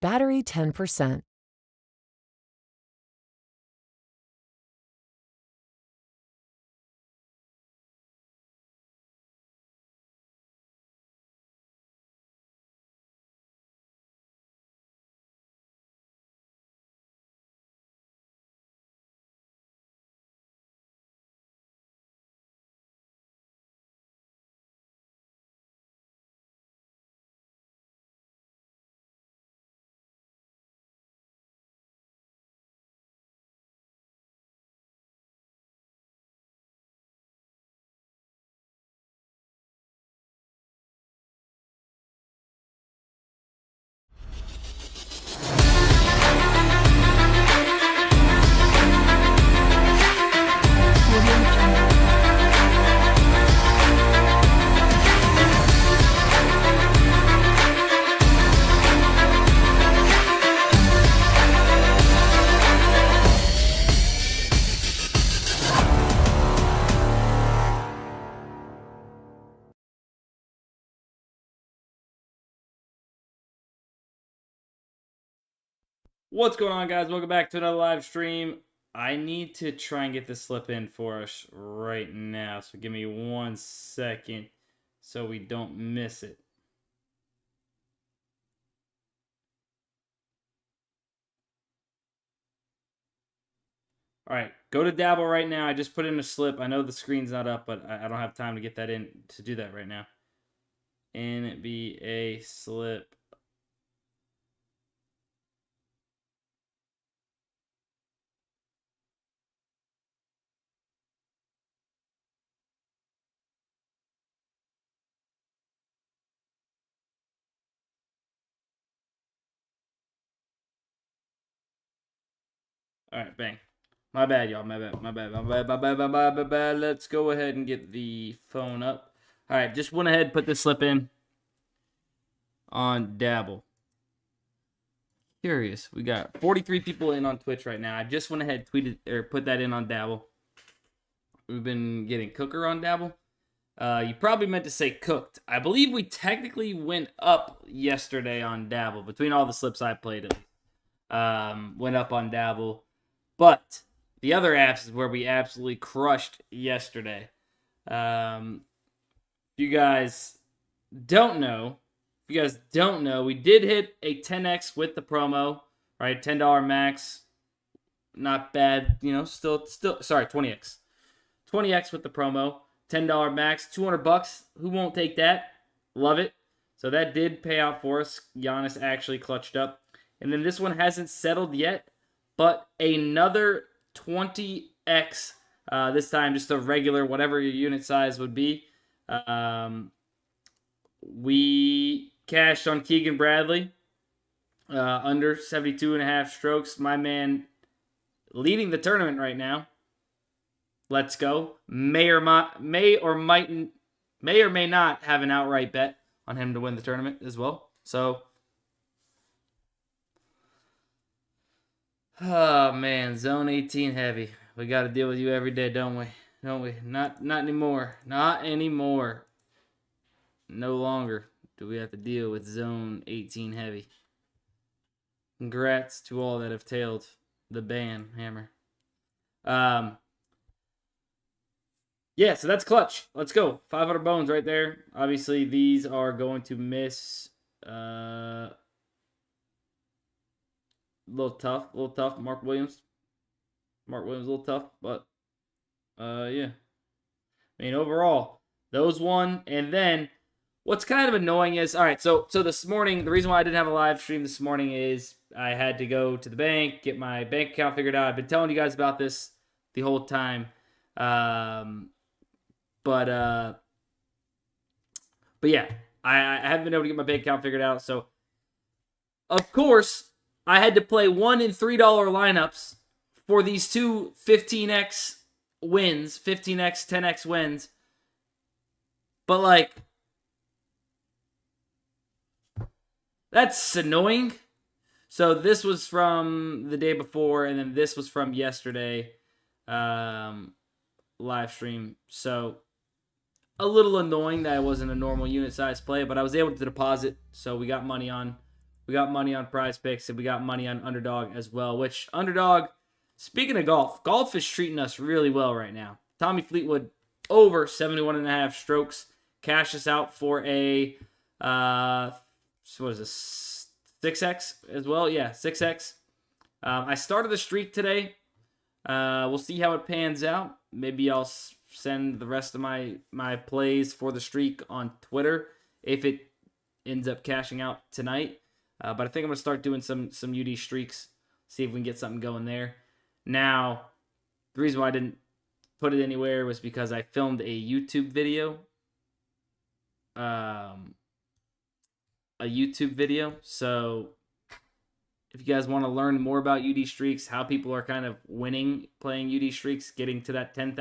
Battery 10%. What's going on, guys? Welcome back to another live stream. I need to try and get this slip in for us right now, so give me 1 second so we don't miss it. All right, go to Dabble right now. I just put in a slip. I know the screen's not up, but I don't have time to get that in to do that right now. NBA slip. All right, bang. My bad, y'all. My bad. Let's go ahead and get the phone up. All right, just went ahead and put this slip in on Dabble. Curious. We got 43 people in on Twitch right now. I just went ahead and put that in on Dabble. We've been getting Cooker on Dabble. You probably meant to say cooked. I believe we technically went up yesterday on Dabble. Between all the slips I played, went up on Dabble. But the other apps is where we absolutely crushed yesterday. If you guys don't know, we did hit a 10x with the promo, right? $10 max, not bad, you know. Still, sorry, 20x, 20x with the promo, $10 max, $200. Who won't take that? Love it. So that did pay out for us. Giannis actually clutched up, and then this one hasn't settled yet, but another 20x. This time just a regular, whatever your unit size would be. We cashed on Keegan Bradley, under 72.5 strokes. My man leading the tournament right now. Let's go. May or may not have an outright bet on him to win the tournament as well. So, oh man, zone 18 heavy. We got to deal with you every day, don't we? Don't we? Not anymore. Not anymore. No longer do we have to deal with zone 18 heavy. Congrats to all that have tailed the ban hammer. Yeah, so that's clutch. Let's go. 500 bones right there. Obviously, these are going to miss. A little tough. Mark Williams, a little tough, but yeah. I mean, overall, those won. And then what's kind of annoying is, all right, so this morning, the reason why I didn't have a live stream this morning is I had to go to the bank, get my bank account figured out. I've been telling you guys about this the whole time. But yeah, I haven't been able to get my bank account figured out. So, of course, I had to play $1 and $3 lineups for these two 15x wins, 15x, 10x wins. But, like, that's annoying. So this was from the day before, and then this was from yesterday live stream. So a little annoying that it wasn't a normal unit size play, but I was able to deposit, so we got money on We got money on PrizePicks, and we got money on Underdog as well, which Underdog, speaking of golf is treating us really well right now. Tommy Fleetwood over 71.5 strokes. Cash us out for a, what is this, 6X as well? Yeah, 6X. I started the streak today. We'll see how it pans out. Maybe I'll send the rest of my plays for the streak on Twitter if it ends up cashing out tonight. But I think I'm going to start doing some UD streaks, see if we can get something going there. Now, the reason why I didn't put it anywhere was because I filmed a YouTube video. So if you guys want to learn more about UD streaks, how people are kind of winning playing UD streaks, getting to that $10,000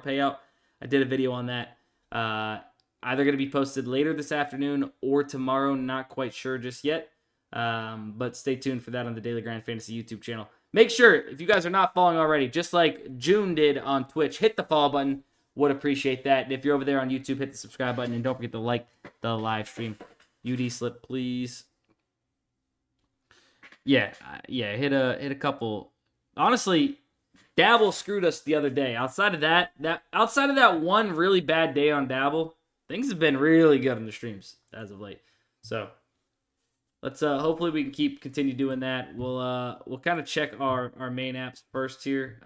payout, I did a video on that. Either going to be posted later this afternoon or tomorrow. Not quite sure just yet. But stay tuned for that on the Daily Grind Fantasy YouTube channel. Make sure, if you guys are not following already, just like June did on Twitch, hit the follow button. Would appreciate that. And if you're over there on YouTube, hit the subscribe button. And don't forget to like the live stream. UD slip, please. Yeah, hit a couple. Honestly, Dabble screwed us the other day. Outside of that one really bad day on Dabble, things have been really good on the streams as of late. So let's hopefully we can continue doing that. We'll kind of check our main apps first here.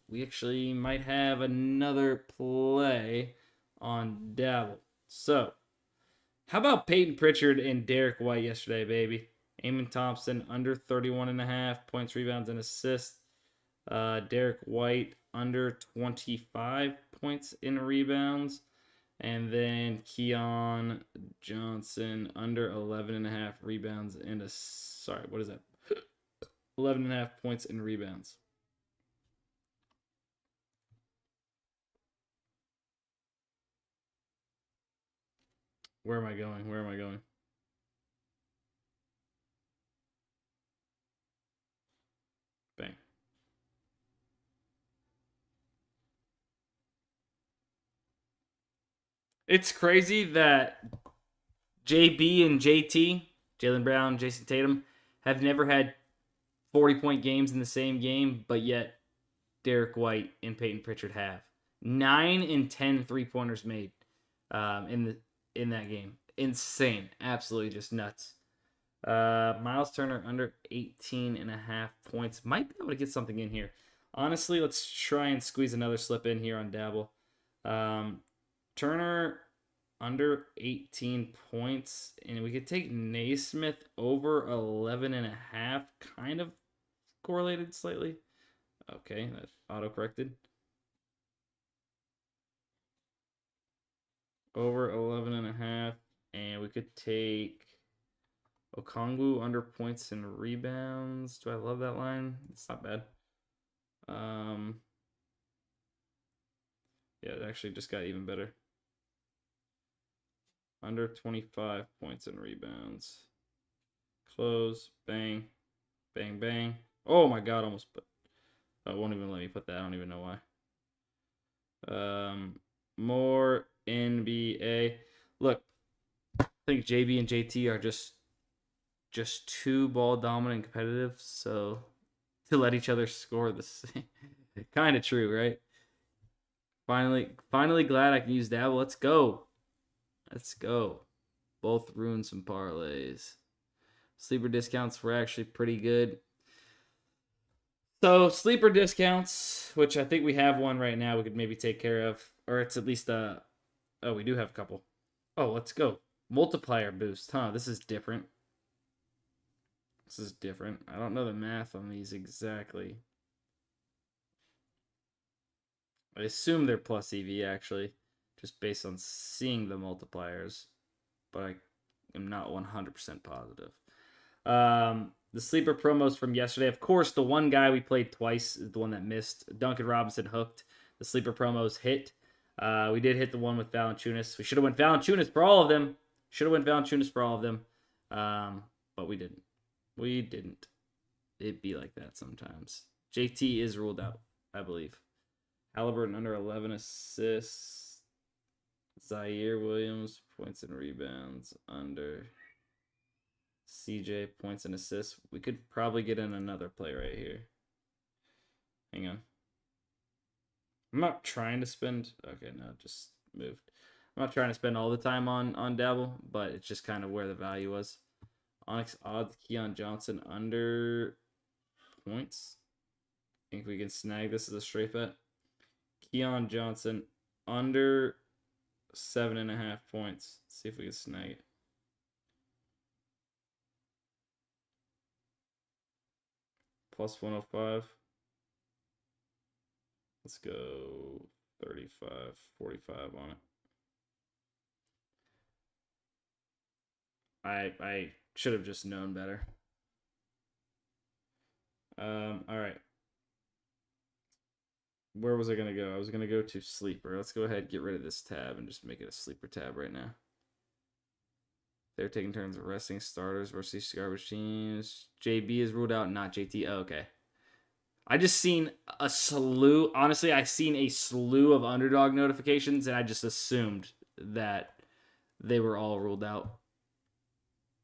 We actually might have another play on Dabble. So how about Peyton Pritchard and Derek White yesterday, baby? Eamon Thompson under 31.5 points, rebounds, and assists. Derek White under 25 points in rebounds. And then Keon Johnson under 11.5 rebounds and 11.5 points in rebounds. Where am I going? Bang. It's crazy that JB and JT, Jaylen Brown, Jason Tatum, have never had 40-point games in the same game, but yet Derek White and Peyton Pritchard have. 9 and 10 3-pointers made in that game. Insane. Absolutely just nuts. Miles Turner under 18.5 points. Might be able to get something in here. Honestly, let's try and squeeze another slip in here on Dabble. Turner under 18 points, and we could take Naismith over 11.5, kind of correlated slightly. Okay, that auto-corrected. Over 11.5, and we could take Okongwu under points and rebounds. Do I love that line? It's not bad. Yeah, it actually just got even better. Under 25 points and rebounds. Close. Bang. Bang, bang. Oh my god, almost put... Oh, it won't even let me put that. I don't even know why. More NBA. Look, I think JB and JT are just too ball dominant and competitive, so to let each other score this kind of true, right? Finally glad I can use Dabble. Let's go. Both ruined some parlays. Sleeper discounts were actually pretty good. So sleeper discounts, which I think we have one right now we could maybe take care of. Or it's at least oh, we do have a couple. Oh, let's go. Multiplier boost, huh? This is different. I don't know the math on these exactly. I assume they're plus EV, actually, just based on seeing the multipliers, but I am not 100% positive. The sleeper promos from yesterday, of course, the one guy we played twice is the one that missed. Duncan Robinson hooked. The sleeper promos hit. We did hit the one with Valanciunas. We should have went Valanciunas for all of them. But we didn't. It'd be like that sometimes. JT is ruled out, I believe. Halliburton under 11 assists. Zaire Williams, points and rebounds, under. CJ points and assists. We could probably get in another play right here. Hang on. I'm not trying to spend. Okay, no, just moved. I'm not trying to spend all the time on Dabble, but it's just kind of where the value was. Onyx odds, Keon Johnson under points. Think we can snag this as a straight bet. Keon Johnson under 7.5 points. Let's see if we can snag it. Plus 105. Let's go 35, 45 on it. I should have just known better. All right. Where was I going to go? I was going to go to sleeper. Let's go ahead and get rid of this tab and just make it a sleeper tab right now. They're taking turns of resting starters versus garbage teams. JB is ruled out, not JT. Oh, okay. I just seen a slew. Honestly, I seen a slew of Underdog notifications, and I just assumed that they were all ruled out.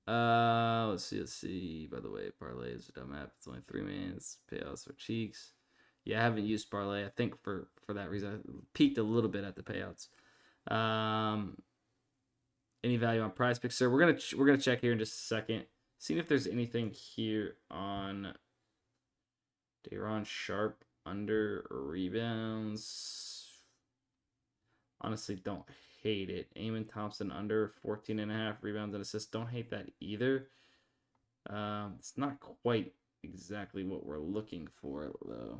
Let's see. By the way, Parlay is a dumb app. It's only 3 minutes. Payouts for cheeks. Yeah, I haven't used Parlay. I think for that reason, I peaked a little bit at the payouts. Any value on PrizePicks, sir? We're gonna check here in just a second. See if there's anything here on Dayron Sharp under rebounds. Honestly, don't hate it. Eamon Thompson under 14.5 rebounds and assists. Don't hate that either. It's not quite exactly what we're looking for, though.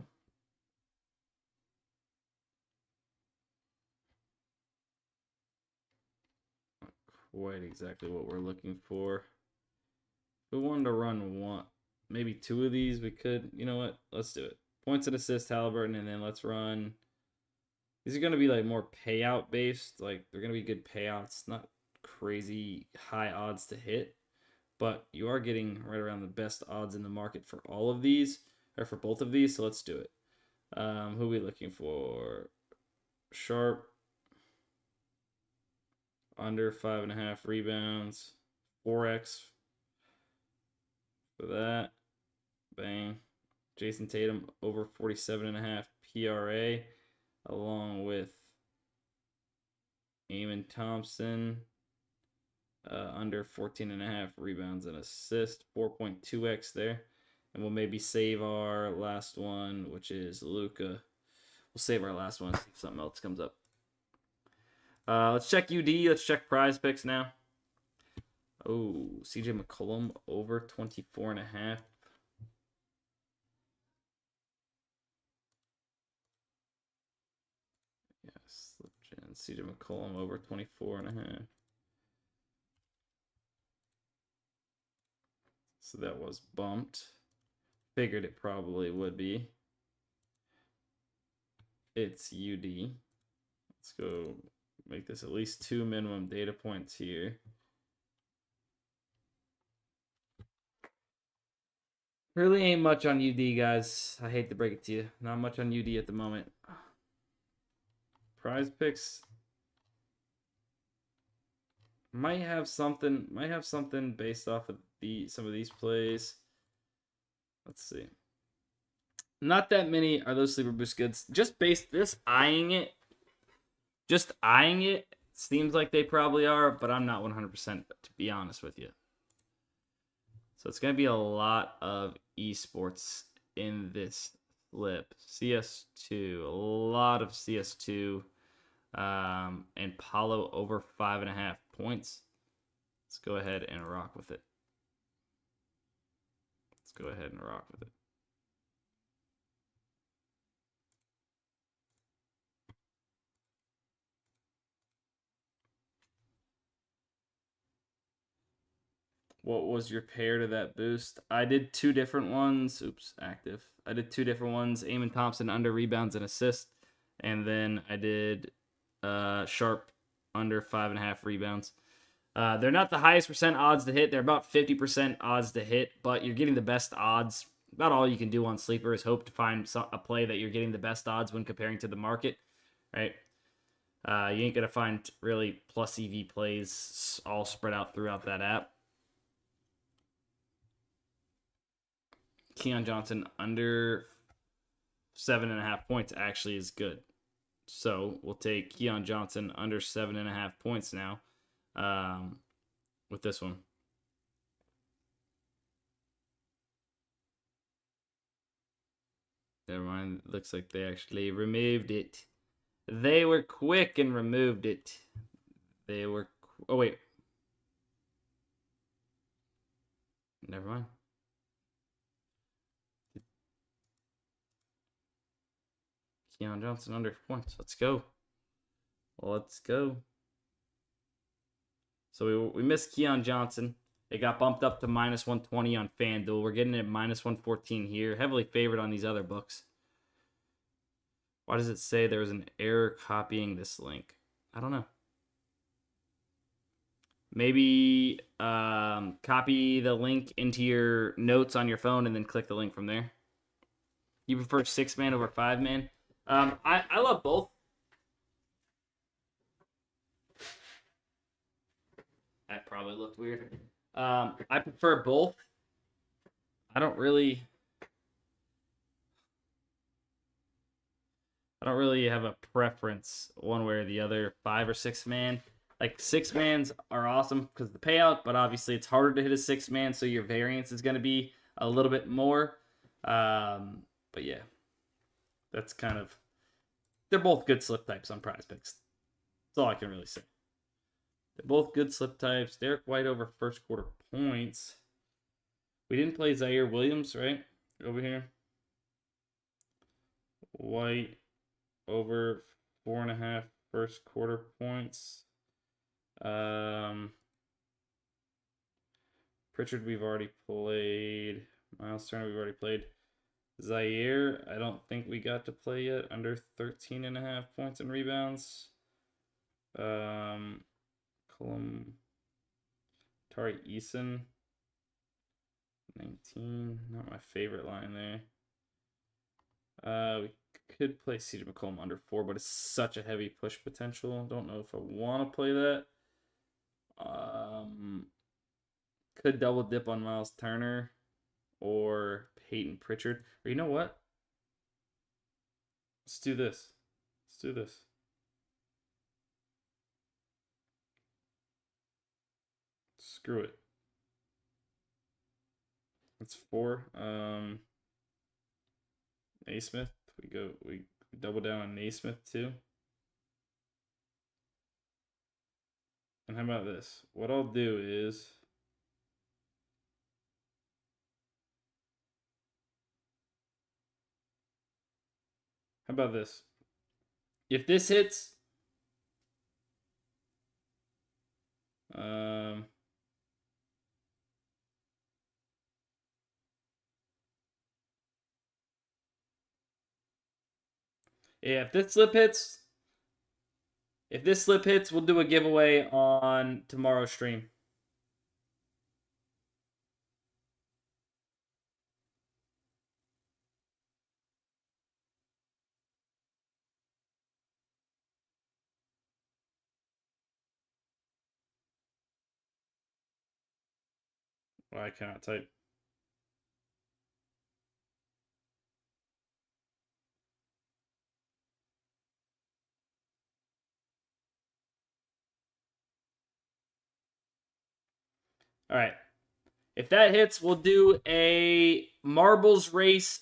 Not quite exactly what we're looking for. If we wanted to run one, maybe 2 of these, we could. You know what? Let's do it. Points and assists, Halliburton, and then let's run. These are going to be like more payout based. Like they're going to be good payouts, not crazy high odds to hit, but you are getting right around the best odds in the market for all of these, or for both of these. So let's do it. Who are we looking for? Sharp under 5.5 rebounds, 4x for that. Bang. Jason Tatum over 47.5 PRA, along with Eamon Thompson under 14.5 rebounds and assists, 4.2x there. And we'll maybe save our last one, which is Luka. We'll save our last one, see if something else comes up. Let's check UD. Let's check PrizePicks now. Oh, CJ McCollum over 24.5. Yes, CJ McCollum over 24.5. So that was bumped. Figured it probably would be. It's UD. Let's go make this at least 2 minimum data points here. Really ain't much on UD, guys. I hate to break it to you. Not much on UD at the moment. PrizePicks might have something based off of some of these plays. Let's see. Not that many are those sleeper boost goods. Just eyeing it seems like they probably are, but I'm not 100% to be honest with you. So it's going to be a lot of esports in this flip. CS2, a lot of CS2, and Paulo over 5.5 points. Let's go ahead and rock with it. What was your pair to that boost? I did 2 different ones. Oops, active. I did 2 different ones. Eamon Thompson under rebounds and assists. And then I did Sharp under 5.5 rebounds. They're not the highest percent odds to hit. They're about 50% odds to hit, but you're getting the best odds. About all you can do on Sleeper is hope to find a play that you're getting the best odds when comparing to the market, right? You ain't going to find really plus EV plays all spread out throughout that app. Keon Johnson under 7.5 points actually is good. So we'll take Keon Johnson under 7.5 points now with this one. Never mind. Looks like they actually removed it. They were quick and removed it. They were... Oh, wait. Never mind. Keon Johnson under points. Let's go. Let's go. So we missed Keon Johnson. It got bumped up to minus 120 on FanDuel. We're getting it at minus 114 here. Heavily favored on these other books. Why does it say there was an error copying this link? I don't know. Maybe copy the link into your notes on your phone and then click the link from there. You prefer 6-man over 5-man? I love both. That probably looked weird. I prefer both. I don't really have a preference one way or the other. 5 or 6-man. Like 6-mans are awesome because of the payout, but obviously it's harder to hit a 6-man, so your variance is going to be a little bit more. But yeah, that's kind of... They're both good slip types on PrizePicks. That's all I can really say. They're both good slip types. Derek White over first quarter points. We didn't play Zaire Williams, right? Over here. White over 4.5 first quarter points. Pritchard we've already played. Miles Turner we've already played. Zaire, I don't think we got to play yet. Under 13.5 points and rebounds. Tari Eason, 19. Not my favorite line there. We could play CJ McCollum under 4, but it's such a heavy push potential. Don't know if I want to play that. Could double dip on Miles Turner or Peyton Pritchard. Or you know what? Let's do this. Screw it. That's 4. Naismith. We double down on Naismith too. And how about this? What I'll do is how about this? If this hits, yeah, if this slip hits, we'll do a giveaway on tomorrow's stream. Well, I cannot type. All right. If that hits, we'll do a marbles race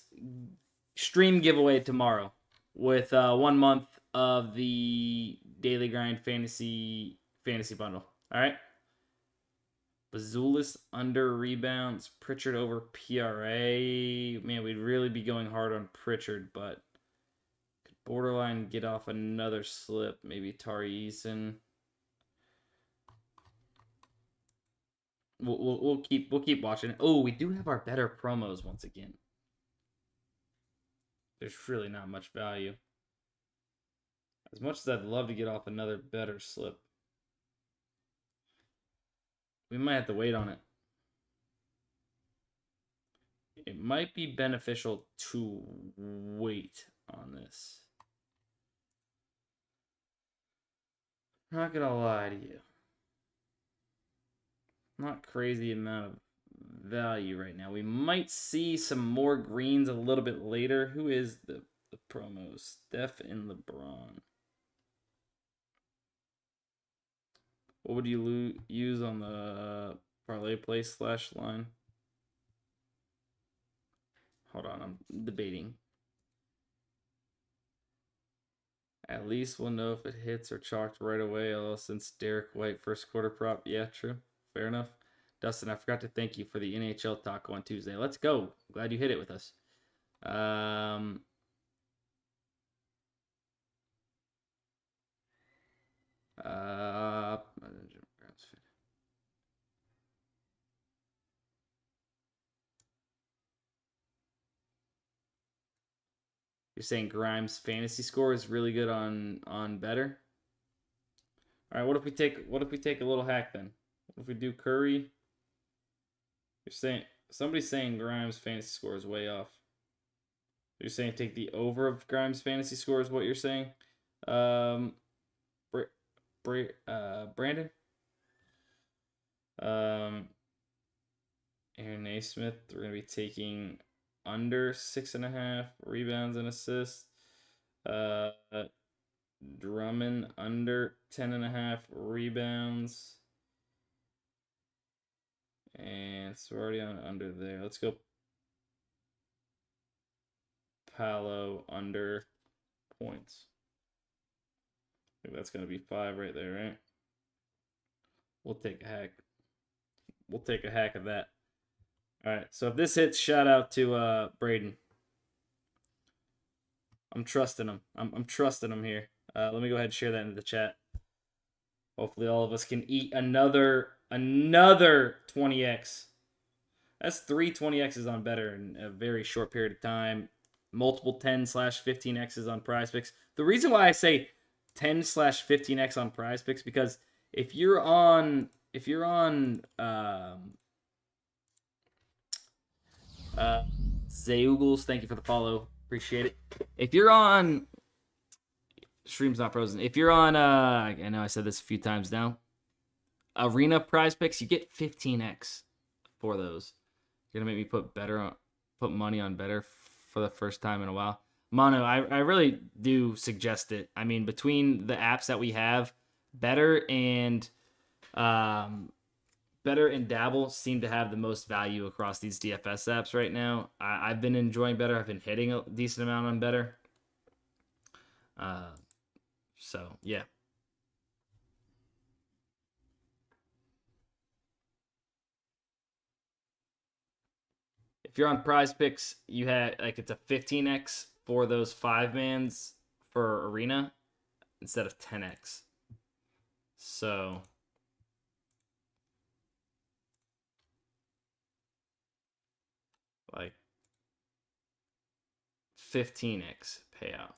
stream giveaway tomorrow with 1 month of the Daily Grind fantasy bundle. All right. Bazulis under rebounds. Pritchard over PRA. Man, we'd really be going hard on Pritchard, but could borderline get off another slip. Maybe Tari Eason. We'll keep watching. Oh, we do have our better promos once again. There's really not much value. As much as I'd love to get off another better slip, we might have to wait on it. It might be beneficial to wait on this. I'm not gonna lie to you. Not crazy amount of value right now. We might see some more greens a little bit later. Who is the promo? Steph and LeBron. What would you use on the ParlayPlay / line? Hold on, I'm debating. At least we'll know if it hits or chalked right away. Although since Derek White first quarter prop, yeah, true, fair enough. Dustin, I forgot to thank you for the NHL taco on Tuesday. Let's go. Glad you hit it with us. You're saying Grimes' fantasy score is really good on better. All right, what if we take a little hack then? What if we do Curry? You're saying somebody's saying Grimes' fantasy score is way off. You're saying take the over of Grimes' fantasy score is what you're saying. Brandon. Aaron Naismith, we're gonna be taking under 6.5 rebounds and assists. Drummond under 10.5 rebounds. And so we're already on under there. Let's go Paolo under points. I think that's going to be 5 right there, right? We'll take a hack. We'll take a hack of that. All right, so if this hits, shout out to Braden. I'm trusting him. I'm trusting him here. Let me go ahead and share that into the chat. Hopefully all of us can eat another 20x. That's 3 20x's on better in a very short period of time. Multiple 10/15x's on PrizePicks. The reason why I say 10/15x on PrizePicks because if you're on Zayugles, thank you for the follow. Appreciate it. If you're on Stream's not frozen. If you're on I know I said this a few times now. Arena PrizePicks, you get 15x for those. You're gonna make me put money on better for the first time in a while. Mono, I really do suggest it. I mean, between the apps that we have, Better and Dabble seem to have the most value across these DFS apps right now. I've been enjoying Better. I've been hitting a decent amount on Better. So yeah. If you're on PrizePicks, you had it's a 15x for those 5-mans for Arena instead of 10x. So like 15x payout.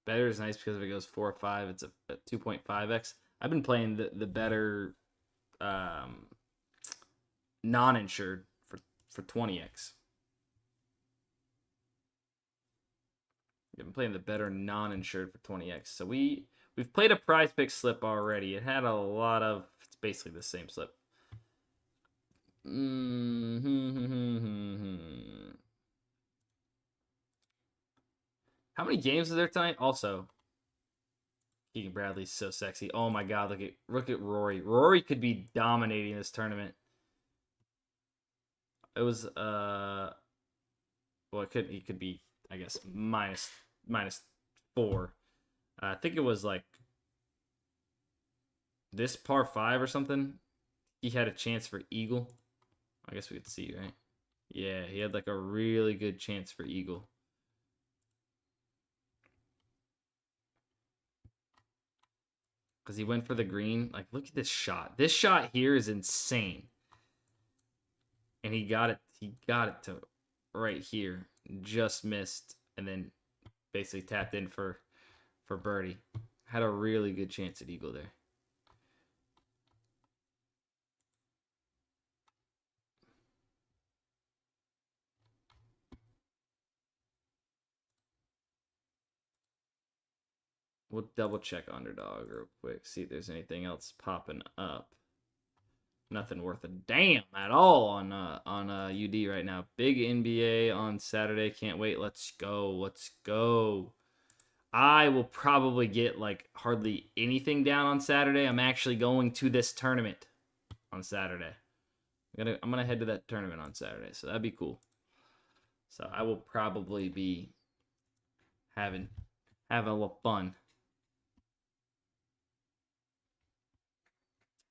Better is nice because if it goes 4 or 5, it's a 2.5x. I've been playing the better non-insured for 20x. I've been playing the better non-insured for 20x. So we've played a PrizePicks slip already. It had a lot of it's basically the same slip. How many games are there tonight? Also, Keegan Bradley's so sexy. Oh my god, look at Rory. Rory could be dominating this tournament. It was well, he could be, I guess, minus 4. I think it was like this par 5 or something. He had a chance for eagle. I guess we could see, right? Yeah, he had like a really good chance for eagle. Because he went for the green. Like, look at this shot. This shot here is insane. And he got it to right here. Just missed. And then basically tapped in for birdie. Had a really good chance at eagle there. We'll double check Underdog real quick. See if there's anything else popping up. Nothing worth a damn at all on UD right now. Big NBA on Saturday. Can't wait. Let's go. Let's go. I will probably get like hardly anything down on Saturday. I'm actually going to this tournament on Saturday. I'm gonna head to that tournament on Saturday, so that'd be cool. So I will probably be having a little fun.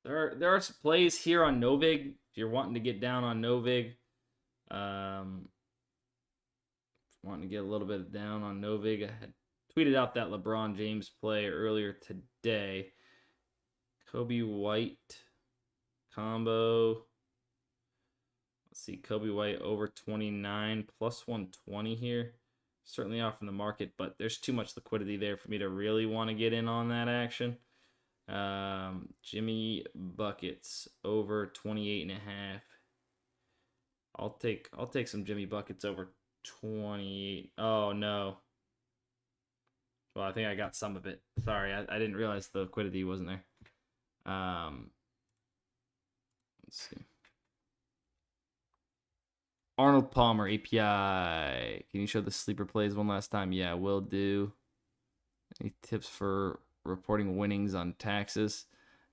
There are some plays here on Novig. If you're wanting to get down on Novig, wanting to get a little bit down on Novig, I had tweeted out that LeBron James play earlier today. Kobe White combo. Let's see, Kobe White over 29 plus 120 here. Certainly off in the market, but there's too much liquidity there for me to really want to get in on that action. Jimmy buckets over 28.5. I'll take some Jimmy buckets over 28. Oh no. Well, I think I got some of it. Sorry, I didn't realize the liquidity wasn't there. Let's see. Arnold Palmer API. Can you show the sleeper plays one last time? Yeah, will do. Any tips for reporting winnings on taxes?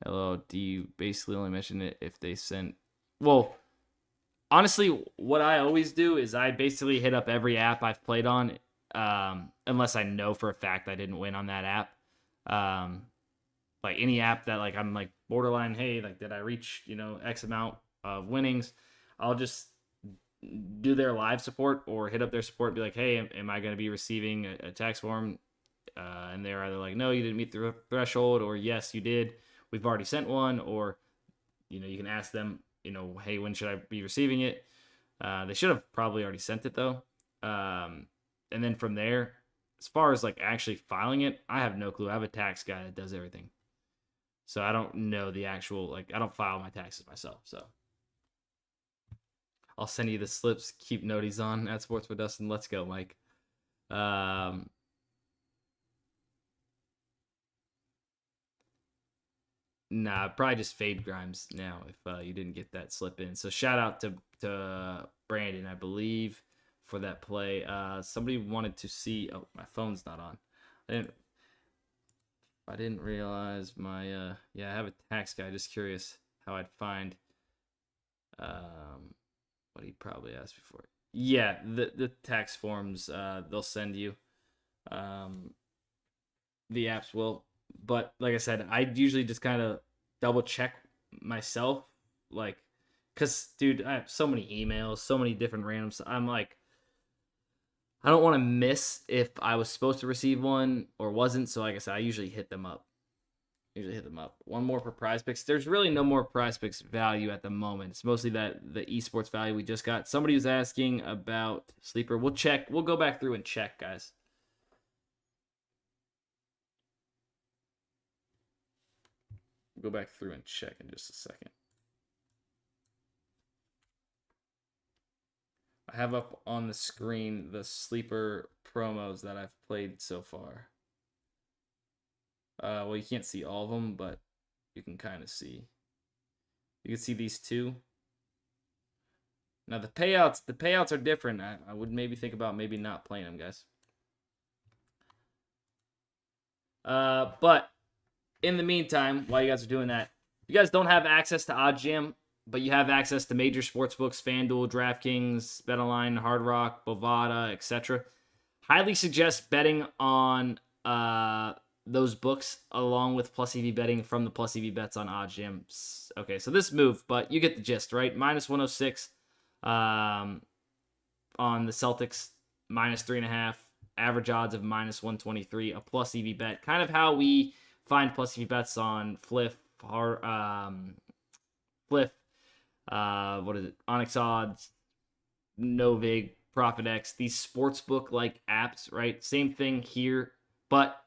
Hello, do you basically only mention it if they send... Well, honestly, what I always do is I basically hit up every app I've played on, unless I know for a fact I didn't win on that app. Like any app that like I'm like borderline, hey, like did I reach, X amount of winnings? I'll just do their live support or hit up their support and be like, hey, am I going to be receiving a tax form? And they're either like, no, you didn't meet the threshold, or yes, you did. We've already sent one, or, you can ask them, hey, when should I be receiving it? They should have probably already sent it though. And then from there, as far as like actually filing it, I have no clue. I have a tax guy that does everything. So I don't know the actual, like, I don't file my taxes myself. So I'll send you the slips. Keep noties on at Sports with Dustin. Let's go, Mike. Nah, probably just fade Grimes now if you didn't get that slip in. So shout out to Brandon, I believe, for that play. Somebody wanted to see. Oh, my phone's not on. I didn't realize my. Yeah, I have a tax guy. Just curious how I'd find. What he probably asked before. Yeah, the tax forms they'll send you. The apps will. But like I said, I usually just kind of double check myself, like, cause dude, I have so many emails, so many different randoms. I'm like, I don't want to miss if I was supposed to receive one or wasn't. So like I said, I usually hit them up. One more for PrizePicks. There's really no more PrizePicks value at the moment. It's mostly that the esports value we just got. Somebody was asking about sleeper. We'll check. We'll go back through and check, guys. Go back through and check in just a second. I have up on the screen the sleeper promos that I've played so far. Well, you can't see all of them, but you can kind of see. You can see these two. Now the payouts are different. I would maybe think about maybe not playing them, guys. But in the meantime, while you guys are doing that, if you guys don't have access to OddsJam, but you have access to major sportsbooks, FanDuel, DraftKings, BetOnline, Hard Rock, Bovada, etc., highly suggest betting on those books along with plus EV betting from the plus EV bets on OddsJam. Okay, so this move, but you get the gist, right? Minus 106 on the Celtics, minus 3.5, average odds of minus 123, a plus EV bet. Kind of how we find plus EV bets on Fliff, what is it? Onyx Odds, Novig, ProfitX, these sportsbook-like apps, right? Same thing here, but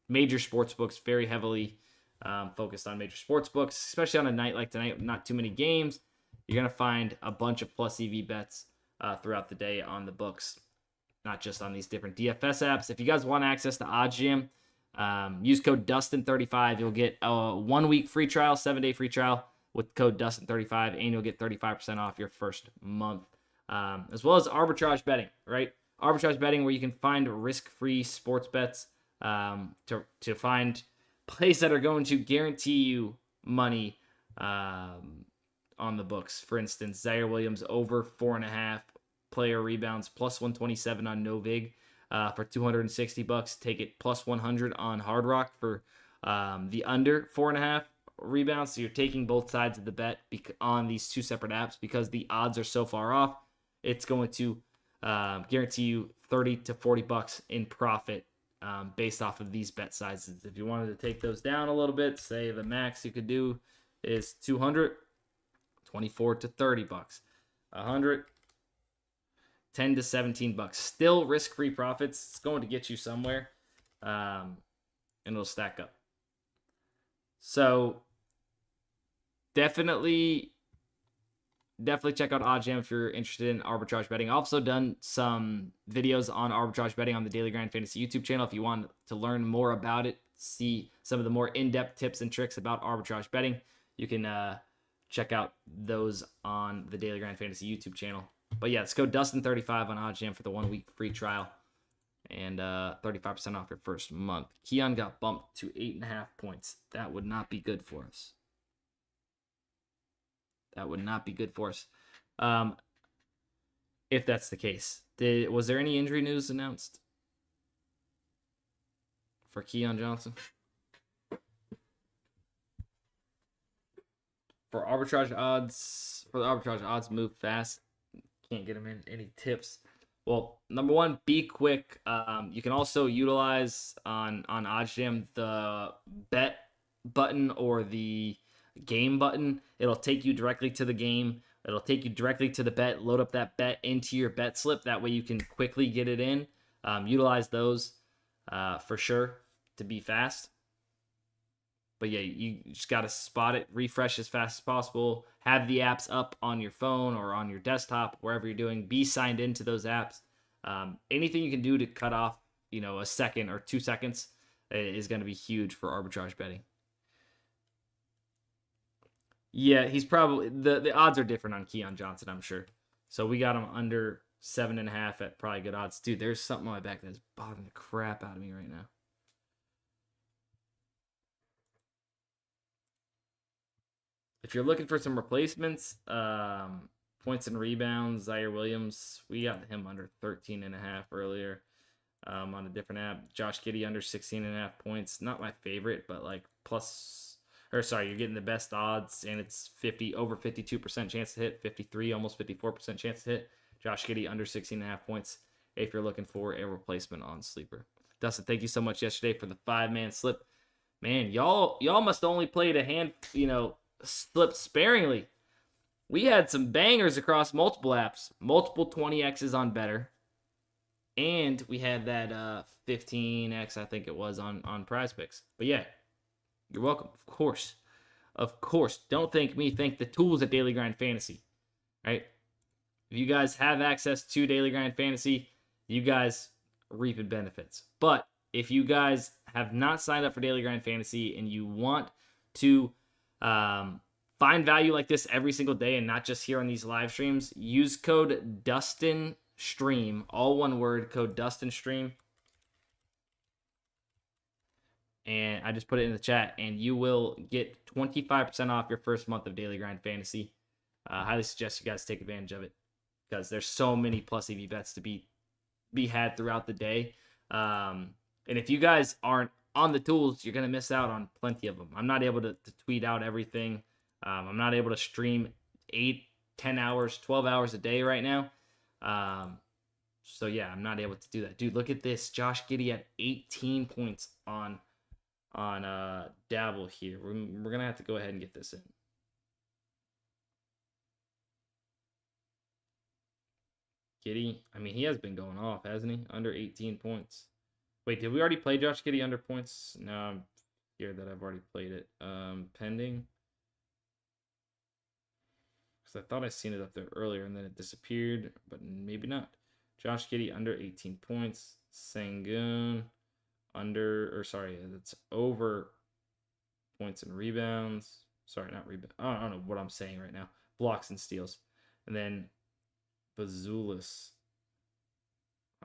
major sportsbooks, very heavily focused on major sportsbooks, especially on a night like tonight, not too many games. You're going to find a bunch of plus EV bets throughout the day on the books, not just on these different DFS apps. If you guys want access to OddsJam, Use code DUSTIN35. You'll get a 1 week free trial, 7-day free trial with code DUSTIN35, and you'll get 35% off your first month. As well as arbitrage betting, right? Arbitrage betting, where you can find risk-free sports bets to find plays that are going to guarantee you money on the books. For instance, Zaire Williams over 4.5 player rebounds, plus 127 on Novig for $260. Take it plus 100 on Hard Rock for the under 4.5 rebounds. So you're taking both sides of the bet on these two separate apps because the odds are so far off. It's going to guarantee you $30 to $40 in profit based off of these bet sizes. If you wanted to take those down a little bit, say the max you could do is 200, 24 to $30, 100, 10 to $17. Still risk-free profits. It's going to get you somewhere, and it'll stack up. So definitely check out OddsJam if you're interested in arbitrage betting. I've also done some videos on arbitrage betting on the Daily Grind Fantasy YouTube channel. If you want to learn more about it, see some of the more in-depth tips and tricks about arbitrage betting, you can check out those on the Daily Grind Fantasy YouTube channel. But yeah, let's go DUSTIN35 on OddsJam for the 1 week free trial and 35% off your first month. Keon got bumped to 8.5 points. That would not be good for us. That would not be good for us if that's the case. Was there any injury news announced for Keon Johnson? For the arbitrage odds move fast. Can't get them in any tips. Well, number one, be quick. You can also utilize on OddsJam the bet button or the game button. It'll take you directly to the game. It'll take you directly to the bet. Load up that bet into your bet slip. That way you can quickly get it in. Utilize those for sure to be fast. But yeah, you just got to spot it, refresh as fast as possible, have the apps up on your phone or on your desktop, wherever you're doing, be signed into those apps. Anything you can do to cut off, a second or 2 seconds is going to be huge for arbitrage betting. Yeah, he's probably, the odds are different on Keon Johnson, I'm sure. So we got him under 7.5 at probably good odds. Dude, there's something on my back that's bothering the crap out of me right now. If you're looking for some replacements, points and rebounds, Zaire Williams, we got him under 13.5 earlier on a different app. Josh Giddey under 16.5 points. Not my favorite, but like you're getting the best odds, and it's over 52% chance to hit, 53, almost 54% chance to hit. Josh Giddey under 16.5 points if you're looking for a replacement on Sleeper. Dustin, thank you so much yesterday for the 5-man slip. Man, y'all must only played a hand, slipped sparingly. We had some bangers across multiple apps, multiple 20x's on Better, and we had that 15x, I think it was, on PrizePicks. But yeah, you're welcome. Of course. Don't thank me. Thank the tools at Daily Grind Fantasy. Right? If you guys have access to Daily Grind Fantasy, you guys reaping benefits. But if you guys have not signed up for Daily Grind Fantasy and you want to find value like this every single day and not just here on these live streams, use code DUSTINSTREAM, all one word, code DUSTINSTREAM. And I just put it in the chat, and you will get 25% off your first month of Daily Grind Fantasy. I highly suggest you guys take advantage of it because there's so many plus EV bets to be had throughout the day. And if you guys aren't on the tools, you're going to miss out on plenty of them. I'm not able to tweet out everything. I'm not able to stream 8, 10 hours, 12 hours a day right now. So yeah, I'm not able to do that. Dude, look at this. Josh Giddey at 18 points on Dabble here. We're going to have to go ahead and get this in. Giddey, I mean, he has been going off, hasn't he? Under 18 points. Wait, did we already play Josh Giddey under points? No, I'm scared that I've already played it. Pending. Because I thought I seen it up there earlier and then it disappeared, but maybe not. Josh Giddey under 18 points. Sangoon That's over points and rebounds. Sorry, not rebound. I don't know what I'm saying right now. Blocks and steals. And then Bazulis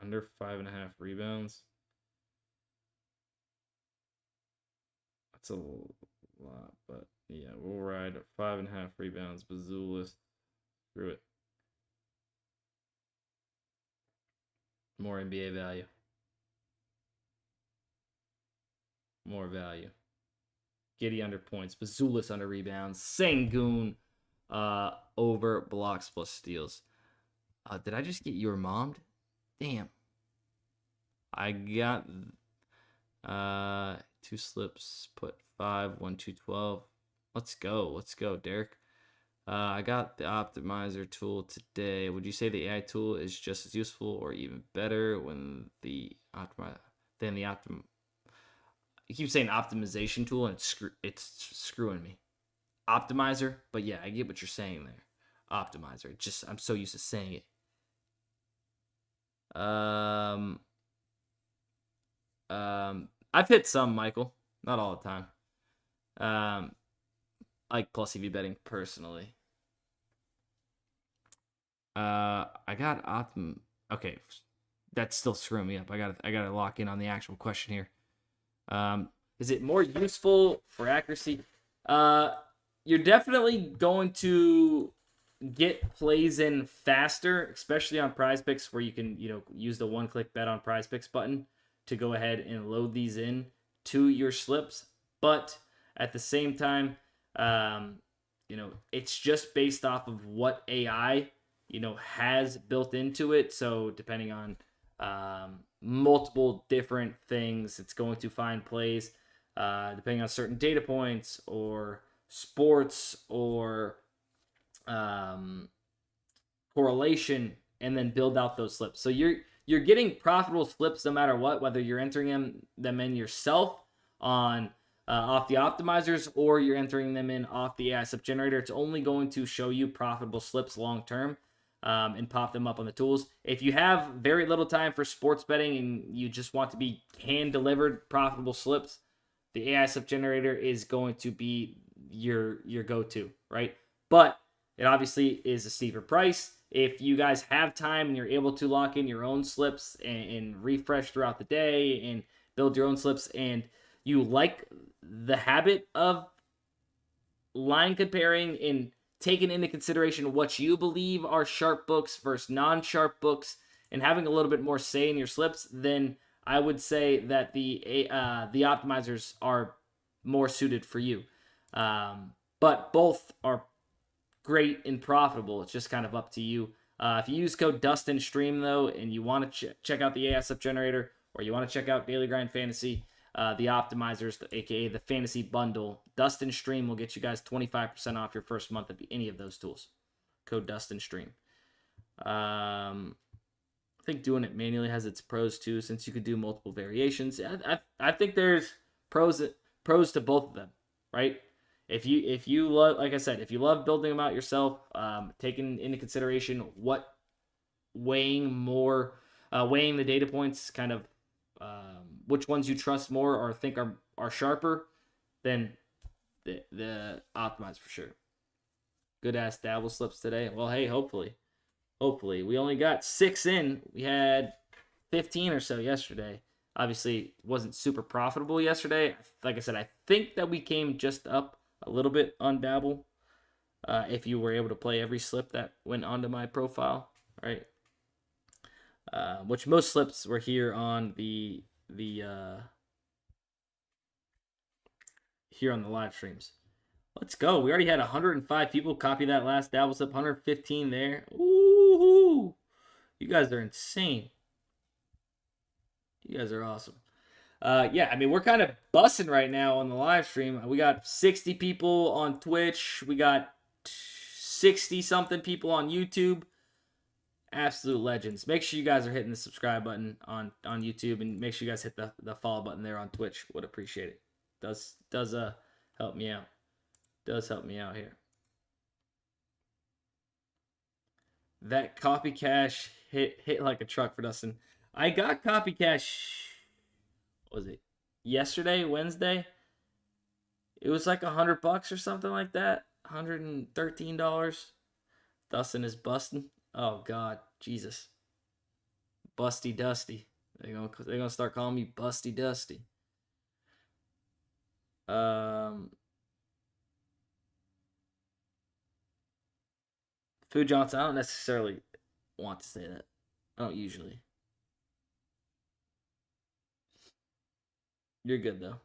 under 5.5 rebounds. That's a lot, but yeah, we'll ride 5.5 rebounds. Bazulis. Screw it. More NBA value. More value. Giddy under points. Bazulis under rebounds. Sengun over blocks plus steals. Did I just get your mommed? Damn. I got 2 slips. Put 5, 1, 2, 12. Let's go, Derek. I got the optimizer tool today. Would you say the AI tool is just as useful or even better when the you keep saying optimization tool and it's screwing me. Optimizer, but yeah, I get what you're saying there. Optimizer. I'm so used to saying it. I've hit some, Michael. Not all the time. Like plus EV betting personally. I got Okay, that's still screwing me up. I gotta lock in on the actual question here. Is it more useful for accuracy? You're definitely going to get plays in faster, especially on PrizePicks, where you can use the one-click bet on PrizePicks button to go ahead and load these in to your slips. But at the same time, it's just based off of what AI has built into it. So depending on multiple different things, it's going to find plays depending on certain data points or sports or correlation, and then build out those slips. So you're getting profitable slips no matter what, whether you're entering them in yourself on off the optimizers or you're entering them in off the AI slip generator. It's only going to show you profitable slips long term. And pop them up on the tools. If you have very little time for sports betting and you just want to be hand-delivered profitable slips, the AI slip generator is going to be your go-to, right? But it obviously is a steeper price. If you guys have time and you're able to lock in your own slips and refresh throughout the day and build your own slips, and you like the habit of line comparing and taking into consideration what you believe are sharp books versus non-sharp books and having a little bit more say in your slips, then I would say that the optimizers are more suited for you. But both are great and profitable. It's just kind of up to you. If you use code DUSTINSTREAM, though, and you want to check out the AI slip generator or you want to check out Daily Grind Fantasy, the optimizers, aka the fantasy bundle, Dustin Stream will get you guys 25% off your first month of any of those tools. Code Dustin Stream. I think doing it manually has its pros too, since you could do multiple variations. I think there's pros to both of them, right? If you love, like I said, if you love building them out yourself, taking into consideration what weighing the data points, kind of which ones you trust more or think are sharper, then the optimize for sure. Good ass dabble slips today. Well, hey, hopefully we only got 6 in. We had 15 or so yesterday. Obviously, wasn't super profitable yesterday. Like I said, I think that we came just up a little bit on dabble. If you were able to play every slip that went onto my profile, right? Which most slips were here on the here on the live streams. Let's go. We already had 105 people copy that last dabble slip. 115 there. Ooh, you guys are insane. You guys are awesome. Yeah, I mean, we're kind of bussing right now on the live stream. We got 60 people on Twitch. We got 60-something people on YouTube. Absolute legends. Make sure you guys are hitting the subscribe button on YouTube, and make sure you guys hit the follow button there on Twitch. Would appreciate it. Does help me out. Does help me out here. That copy cash hit like a truck for Dustin. I got copy cash what was it? Yesterday, Wednesday. It was like $100 or something like that. $113. Dustin is busting. Oh God, Jesus. Busty Dusty. They're gonna start calling me Busty Dusty. Food Johnson, I don't necessarily want to say that. I don't usually. You're good though.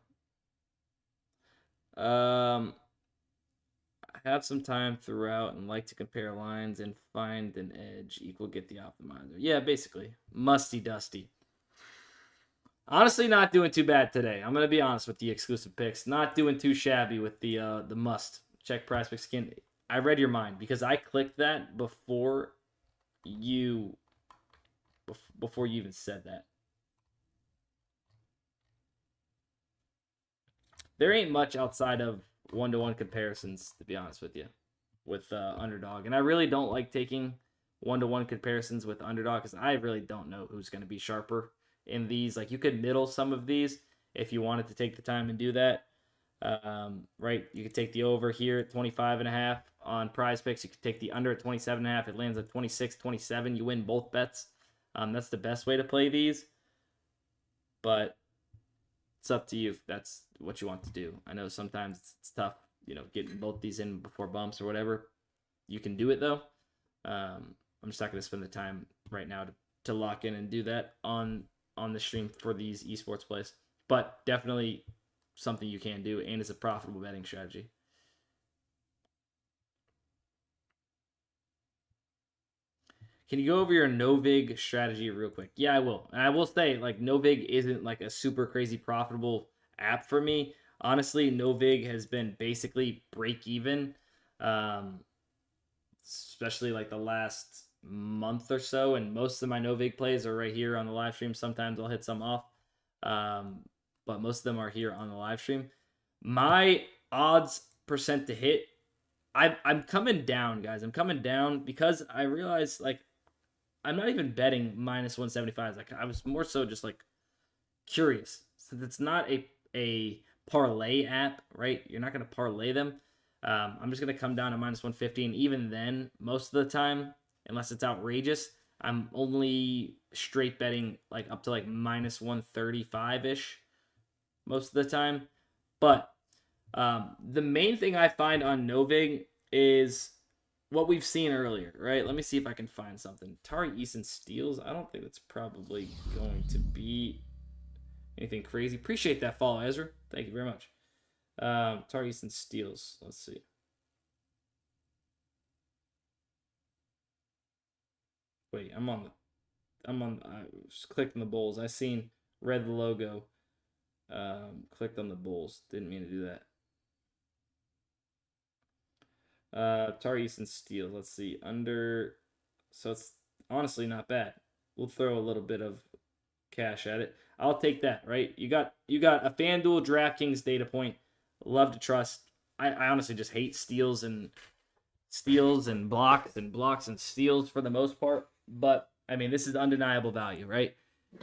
I have some time throughout and like to compare lines and find an edge equal get the optimizer. Yeah, basically. Musty Dusty. Honestly, not doing too bad today. I'm gonna be honest with the exclusive picks. Not doing too shabby with the must check PrizePicks skin. I read your mind because I clicked that before you even said that. There ain't much outside of one-to-one comparisons, to be honest with you, with Underdog, and I really don't like taking one-to-one comparisons with Underdog because I really don't know who's going to be sharper in these. Like, you could middle some of these if you wanted to take the time and do that. Right, you could take the over here at 25.5 on PrizePicks. You could take the under at 27.5. It lands at 26, 27. You win both bets. That's the best way to play these, but it's up to you if that's what you want to do. I know sometimes it's tough, getting both these in before bumps or whatever. You can do it though. I'm just not going to spend the time right now to lock in and do that on the stream for these esports plays, but definitely something you can do, and it's a profitable betting strategy. Can you go over your Novig strategy real quick? Yeah, I will. And I will say, like, Novig isn't like a super crazy profitable app for me. Honestly, Novig has been basically break even, especially like the last month or so. And most of my Novig plays are right here on the live stream. Sometimes I'll hit some off, but most of them are here on the live stream. My odds percent to hit, I'm coming down, guys. I'm coming down because I realize, like, I'm not even betting minus 175. Like, I was more so just like curious. Since it's not a parlay app, right? You're not going to parlay them. I'm just going to come down to minus 150. And even then, most of the time, unless it's outrageous, I'm only straight betting like up to like minus 135-ish most of the time. But the main thing I find on Novig is what we've seen earlier, right? Let me see if I can find something. Tari Eason steals. I don't think that's probably going to be anything crazy. Appreciate that follow, Ezra. Thank you very much. Tari Eason steals. Let's see. Wait, I just clicked on the Bulls. I read the logo. Clicked on the Bulls. Didn't mean to do that. Tari Eason steals. Let's see. Under. So it's honestly not bad. We'll throw a little bit of cash at it. I'll take that, right? You got a FanDuel DraftKings data point. Love to trust. I honestly just hate steals and blocks and steals for the most part. But I mean, this is undeniable value, right?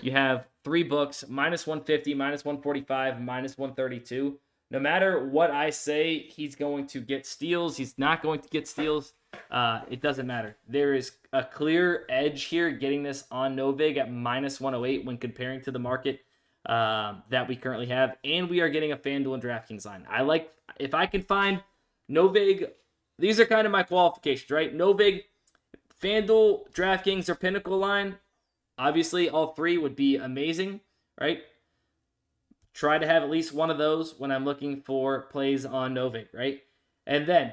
You have 3 books, minus 150, minus 145, minus 132. No matter what I say, he's going to get steals. He's not going to get steals. It doesn't matter. There is a clear edge here getting this on Novig at minus 108 when comparing to the market that we currently have. And we are getting a FanDuel and DraftKings line. If I can find Novig, these are kind of my qualifications, right? Novig, FanDuel, DraftKings, or Pinnacle line. Obviously, all 3 would be amazing, right? Try to have at least one of those when I'm looking for plays on Novig, right? And then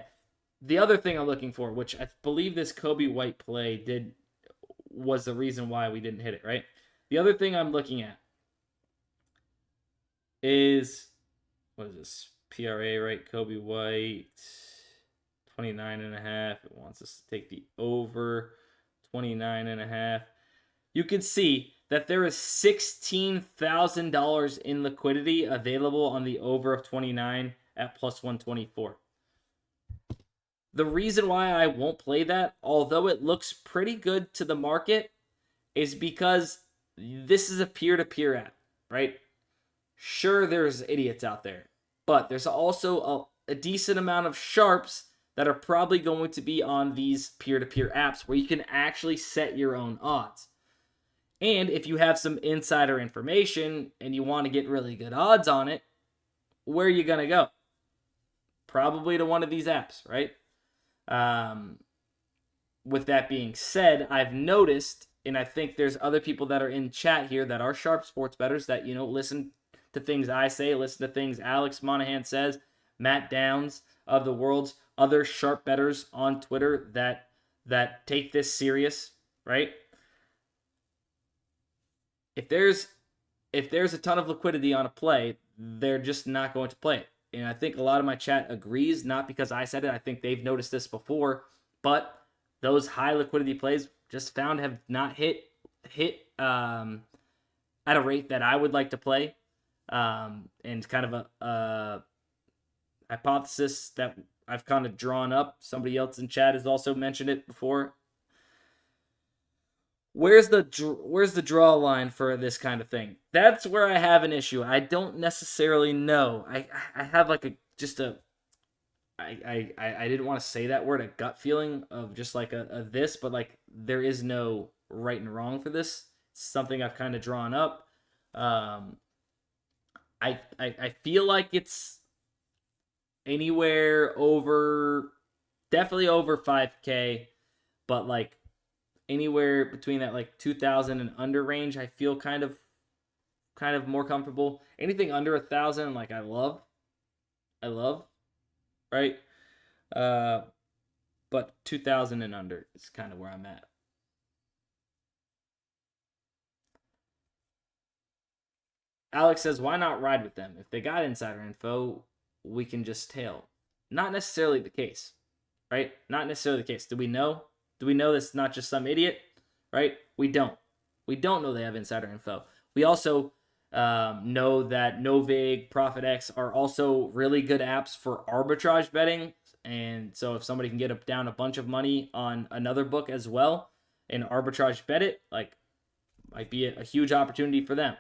the other thing I'm looking for, which I believe this Kobe White play was the reason why we didn't hit it, right? The other thing I'm looking at is, what is this? PRA, right? Kobe White, 29.5. It wants us to take the over 29.5. You can see that there is $16,000 in liquidity available on the over of 29 at plus 124. The reason why I won't play that, although it looks pretty good to the market, is because this is a peer-to-peer app, right? Sure, there's idiots out there, but there's also a decent amount of sharps that are probably going to be on these peer-to-peer apps where you can actually set your own odds. And if you have some insider information and you want to get really good odds on it, where are you going to go? Probably to one of these apps, right? With that being said, I've noticed, and I think there's other people that are in chat here that are sharp sports bettors that, listen to things I say, listen to things Alex Monahan says, Matt Downs of the world's other sharp bettors on Twitter that take this serious, right? If there's a ton of liquidity on a play, they're just not going to play it. And I think a lot of my chat agrees, not because I said it. I think they've noticed this before, but those high liquidity plays just found have not hit at a rate that I would like to play. And kind of a hypothesis that I've kind of drawn up. Somebody else in chat has also mentioned it before. Where's the draw line for this kind of thing? That's where I have an issue. I don't necessarily know. I have like I didn't want to say that word, a gut feeling of just like a this, but like there is no right and wrong for this. It's something I've kind of drawn up. I feel like it's anywhere over, definitely over 5K, but like anywhere between that like 2,000 and under range, I feel kind of more comfortable. Anything under 1,000, like I love, right? But 2,000 and under is kind of where I'm at. Alex says, why not ride with them? If they got insider info, we can just tail. Not necessarily the case, right? Not necessarily the case. Do we know? Do we know this is not just some idiot, right? We don't. We don't know they have insider info. We also know that Novig, ProfitX are also really good apps for arbitrage betting. And so if somebody can get down a bunch of money on another book as well and arbitrage bet it, like might be a huge opportunity for them.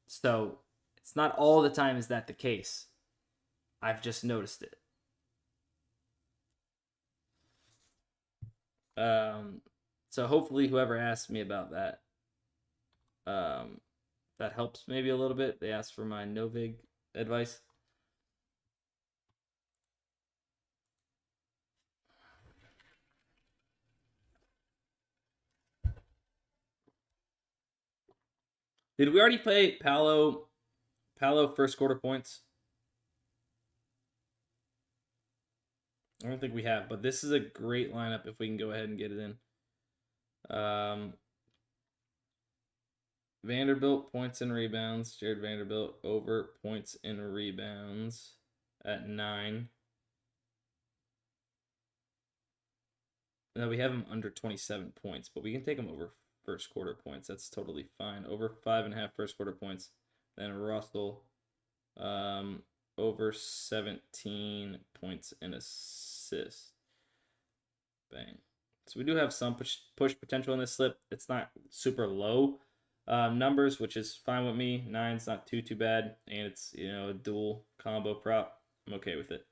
So it's not all the time is that the case. I've just noticed it. So hopefully whoever asked me about that, that helps maybe a little bit. They asked for my Novig advice. Did we already play Palo first quarter points? I don't think we have, but this is a great lineup if we can go ahead and get it in. Vanderbilt points and rebounds. Jared Vanderbilt over points and rebounds at 9. Now we have him under 27 points, but we can take him over first quarter points. That's totally fine. Over 5.5 first quarter points. Then Russell, over 17 points and assists. Bang. So we do have some push potential in this slip. It's not super low numbers, which is fine with me. 9's not too bad, and it's a dual combo prop. I'm okay with it.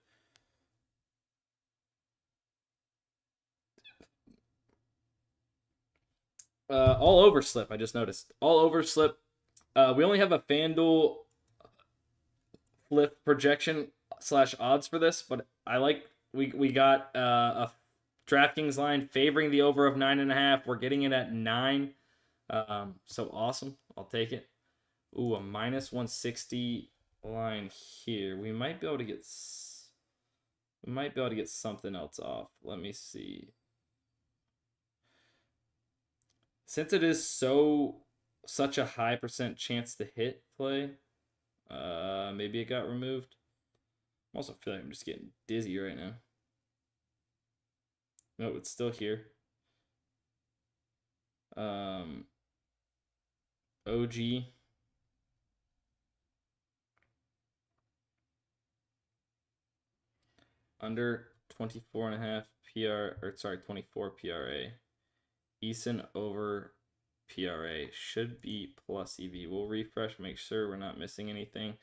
All over slip. I just noticed all over slip. We only have a FanDuel Fliff projection / odds for this, but I like we got a DraftKings line favoring the over of 9.5. We're getting it at 9. So awesome. I'll take it. Ooh, a -160 line here. We might be able to get something else off. Let me see. Since it is such a high % chance to hit play, maybe it got removed. I'm also feeling like I'm just getting dizzy right now. No, it's still here. OG. Under 24.5 PR, or sorry, 24 PRA. Eason over PRA. Should be plus EV. We'll refresh, make sure we're not missing anything.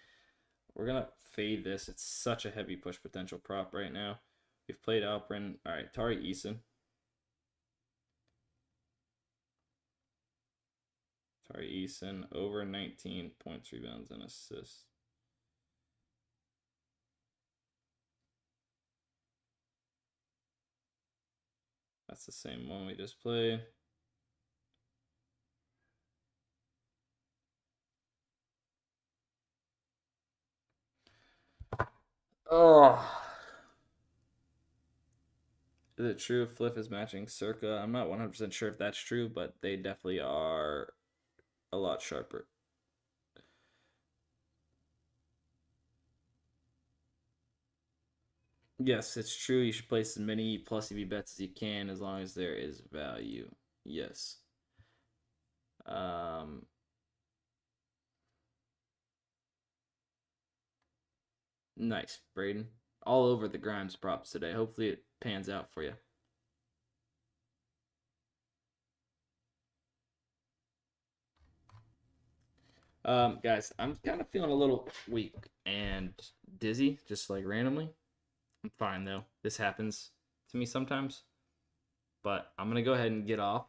We're going to fade this. It's such a heavy push potential prop right now. We've played Alperin. All right, Tari Eason. Tari Eason over 19 points, rebounds, and assists. That's the same one we just played. Oh. Is it true if Fliff is matching Circa? I'm not 100% sure if that's true, but they definitely are a lot sharper. Yes, it's true. You should place as many plus EV bets as you can as long as there is value. Yes. Nice, Braden. All over the Grimes props today. Hopefully it pans out for you. Guys, I'm kind of feeling a little weak and dizzy, just like randomly. I'm fine though. This happens to me sometimes. But I'm gonna go ahead and get off.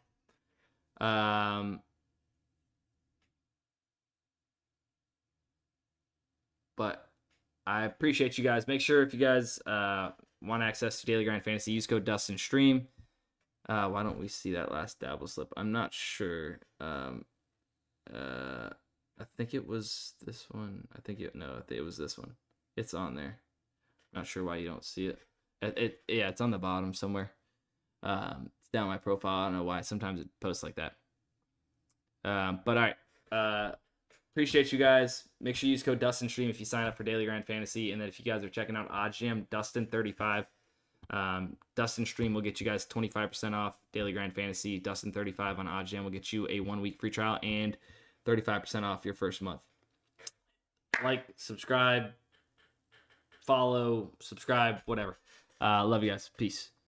But I appreciate you guys. Make sure if you guys want access to Daily Grind Fantasy, use code DUSTINSTREAM. Why don't we see that last dabble slip? I'm not sure. I think it was this one. It was this one. It's on there. Not sure why you don't see it. Yeah, it's on the bottom somewhere. It's down my profile. I don't know why. Sometimes it posts like that. But all right. Appreciate you guys. Make sure you use code DustinStream if you sign up for Daily Grind Fantasy. And then if you guys are checking out OddsJam, Dustin35. DustinStream will get you guys 25% off Daily Grind Fantasy. Dustin35 on OddsJam will get you a 1-week free trial and 35% off your first month. Like, subscribe, follow, subscribe, whatever. Love you guys. Peace.